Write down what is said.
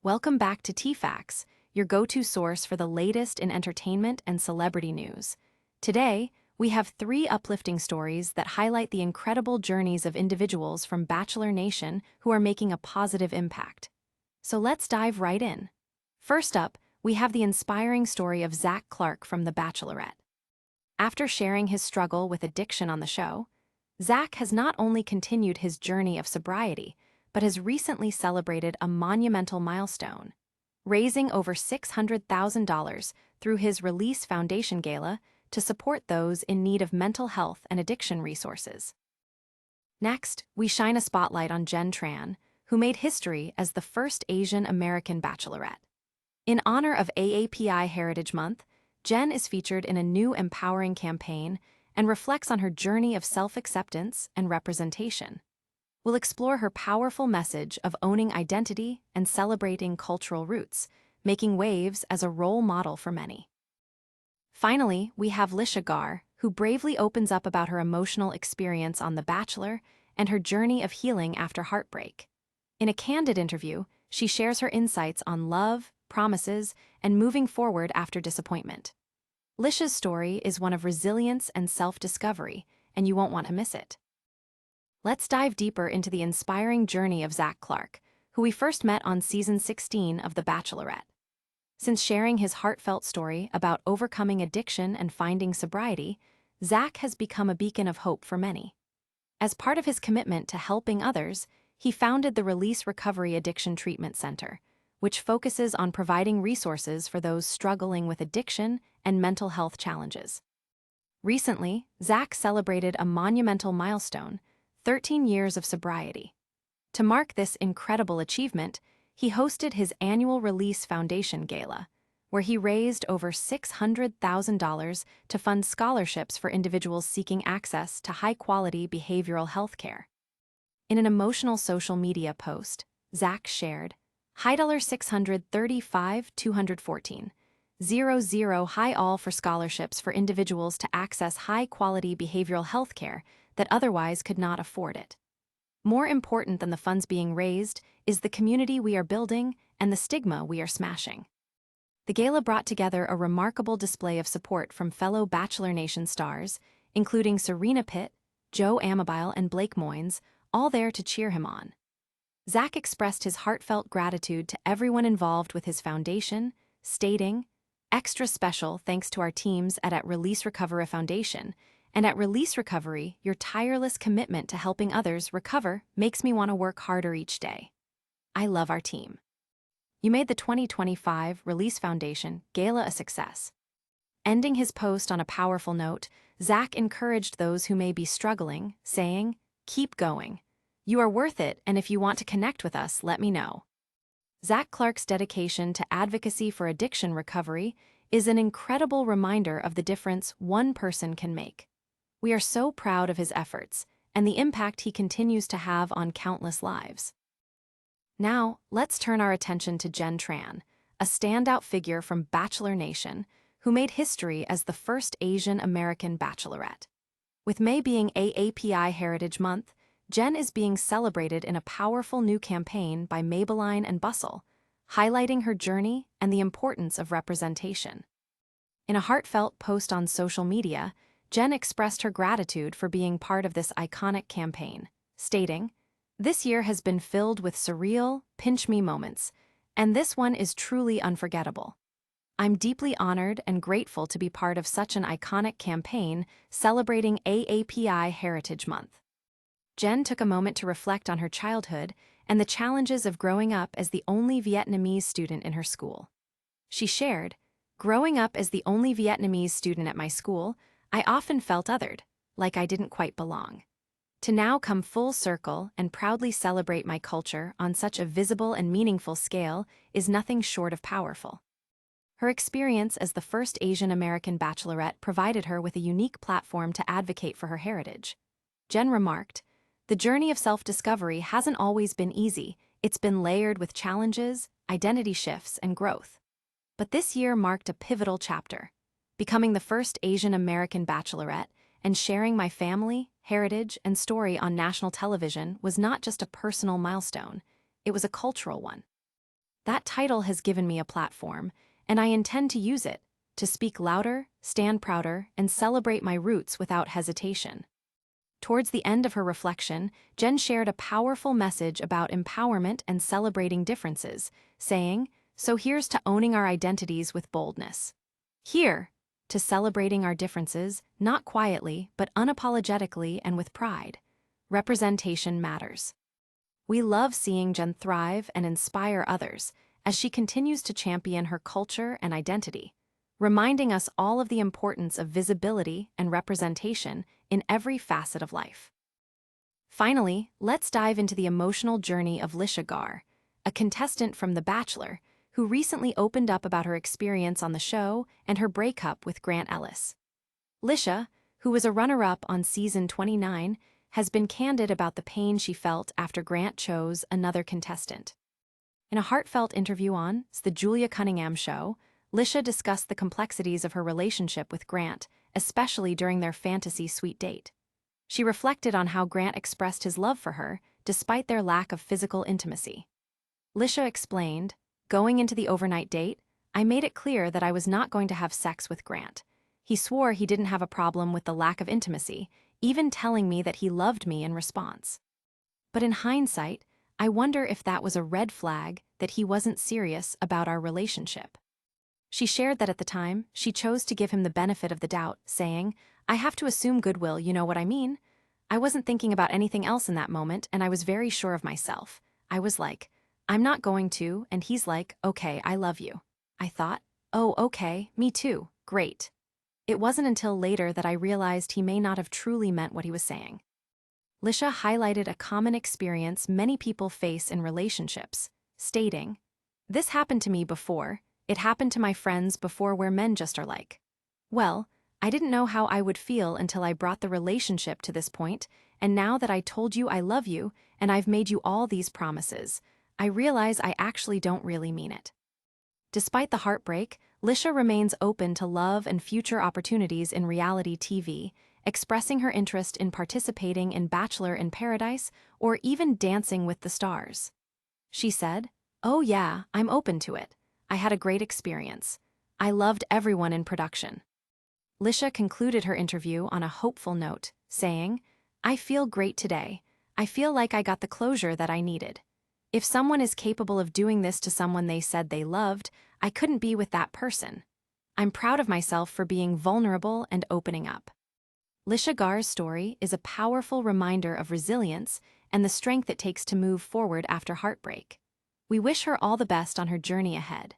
Welcome back to TFAX, your go-to source for the latest in entertainment and celebrity news. Today, we have three uplifting stories that highlight the incredible journeys of individuals from Bachelor Nation who are making a positive impact. So let's dive right in. First up, we have the inspiring story of Zac Clark from The Bachelorette. After sharing his struggle with addiction on the show, Zac has not only continued his journey of sobriety, but has recently celebrated a monumental milestone, raising over $600,000 through his Release Foundation Gala to support those in need of mental health and addiction resources. Next, we shine a spotlight on Jenn Tran, who made history as the first Asian American Bachelorette. In honor of AAPI Heritage Month, Jenn is featured in a new empowering campaign and reflects on her journey of self-acceptance and representation. We'll explore her powerful message of owning identity and celebrating cultural roots, making waves as a role model for many. Finally, we have Litia Garr, who bravely opens up about her emotional experience on The Bachelor and her journey of healing after heartbreak. In a candid interview, she shares her insights on love, promises, and moving forward after disappointment. Litia's story is one of resilience and self-discovery, and you won't want to miss it. Let's dive deeper into the inspiring journey of Zac Clark, who we first met on season 16 of The Bachelorette. Since sharing his heartfelt story about overcoming addiction and finding sobriety, Zac has become a beacon of hope for many. As part of his commitment to helping others, he founded the Release Recovery Addiction Treatment Center, which focuses on providing resources for those struggling with addiction and mental health challenges. Recently, Zac celebrated a monumental milestone: 13 years of sobriety. To mark this incredible achievement, he hosted his annual Release Foundation Gala, where he raised over $600,000 to fund scholarships for individuals seeking access to high-quality behavioral health care. In an emotional social media post, Zac shared, "Hi $635,214.00 Hi all for scholarships for individuals to access high-quality behavioral health care that otherwise could not afford it. More important than the funds being raised is the community we are building and the stigma we are smashing." The gala brought together a remarkable display of support from fellow Bachelor Nation stars, including Serena Pitt, Joe Amabile, and Blake Moynes, all there to cheer him on. Zac expressed his heartfelt gratitude to everyone involved with his foundation, stating, "Extra special thanks to our teams at Release Recovery Foundation, and at Release Recovery, your tireless commitment to helping others recover makes me want to work harder each day. I love our team." You made the 2025 Release Foundation Gala a success. Ending his post on a powerful note, Zac encouraged those who may be struggling, saying, "Keep going. You are worth it, and if you want to connect with us, let me know." Zac Clark's dedication to advocacy for addiction recovery is an incredible reminder of the difference one person can make. We are so proud of his efforts and the impact he continues to have on countless lives. Now, let's turn our attention to Jenn Tran, a standout figure from Bachelor Nation, who made history as the first Asian American Bachelorette. With May being AAPI Heritage Month, Jenn is being celebrated in a powerful new campaign by Maybelline and Bustle, highlighting her journey and the importance of representation. In a heartfelt post on social media, Jenn expressed her gratitude for being part of this iconic campaign, stating, "This year has been filled with surreal, pinch-me moments, and this one is truly unforgettable. I'm deeply honored and grateful to be part of such an iconic campaign celebrating AAPI Heritage Month." Jenn took a moment to reflect on her childhood and the challenges of growing up as the only Vietnamese student in her school. She shared, "Growing up as the only Vietnamese student at my school, I often felt othered, like I didn't quite belong. To now come full circle and proudly celebrate my culture on such a visible and meaningful scale is nothing short of powerful." Her experience as the first Asian American Bachelorette provided her with a unique platform to advocate for her heritage. Jenn remarked, "The journey of self-discovery hasn't always been easy. It's been layered with challenges, identity shifts, and growth. But this year marked a pivotal chapter. Becoming the first Asian American Bachelorette and sharing my family, heritage, and story on national television was not just a personal milestone, it was a cultural one. That title has given me a platform, and I intend to use it to speak louder, stand prouder, and celebrate my roots without hesitation. Towards the end of her reflection, Jenn shared a powerful message about empowerment and celebrating differences, saying, "So here's to owning our identities with boldness. Here, to celebrating our differences, not quietly, but unapologetically and with pride. Representation matters." We love seeing Jenn thrive and inspire others as she continues to champion her culture and identity, reminding us all of the importance of visibility and representation in every facet of life. Finally, let's dive into the emotional journey of Litia Garr, a contestant from The Bachelor, who recently opened up about her experience on the show and her breakup with Grant Ellis. Litia, who was a runner-up on season 29, has been candid about the pain she felt after Grant chose another contestant. In a heartfelt interview on The Julia Cunningham Show, Litia discussed the complexities of her relationship with Grant, especially during their fantasy suite date. She reflected on how Grant expressed his love for her, despite their lack of physical intimacy. Litia explained, "Going into the overnight date, I made it clear that I was not going to have sex with Grant. He swore he didn't have a problem with the lack of intimacy, even telling me that he loved me in response. But in hindsight, I wonder if that was a red flag that he wasn't serious about our relationship." She shared that at the time, she chose to give him the benefit of the doubt, saying, "I have to assume goodwill, you know what I mean? I wasn't thinking about anything else in that moment, and I was very sure of myself. I was like, I'm not going to," and he's like, "Okay, I love you." I thought, "Oh, okay, me too, great." It wasn't until later that I realized he may not have truly meant what he was saying. Litia highlighted a common experience many people face in relationships, stating, "This happened to me before. It happened to my friends before where men just are like, well, I didn't know how I would feel until I brought the relationship to this point, and now that I told you I love you and I've made you all these promises, I realize I actually don't really mean it." Despite the heartbreak, Litia remains open to love and future opportunities in reality TV, expressing her interest in participating in Bachelor in Paradise or even Dancing with the Stars. She said, "Oh yeah, I'm open to it. I had a great experience. I loved everyone in production." Litia concluded her interview on a hopeful note, saying, "I feel great today. I feel like I got the closure that I needed. If someone is capable of doing this to someone they said they loved, I couldn't be with that person. I'm proud of myself for being vulnerable and opening up." Litia Garr's story is a powerful reminder of resilience and the strength it takes to move forward after heartbreak. We wish her all the best on her journey ahead.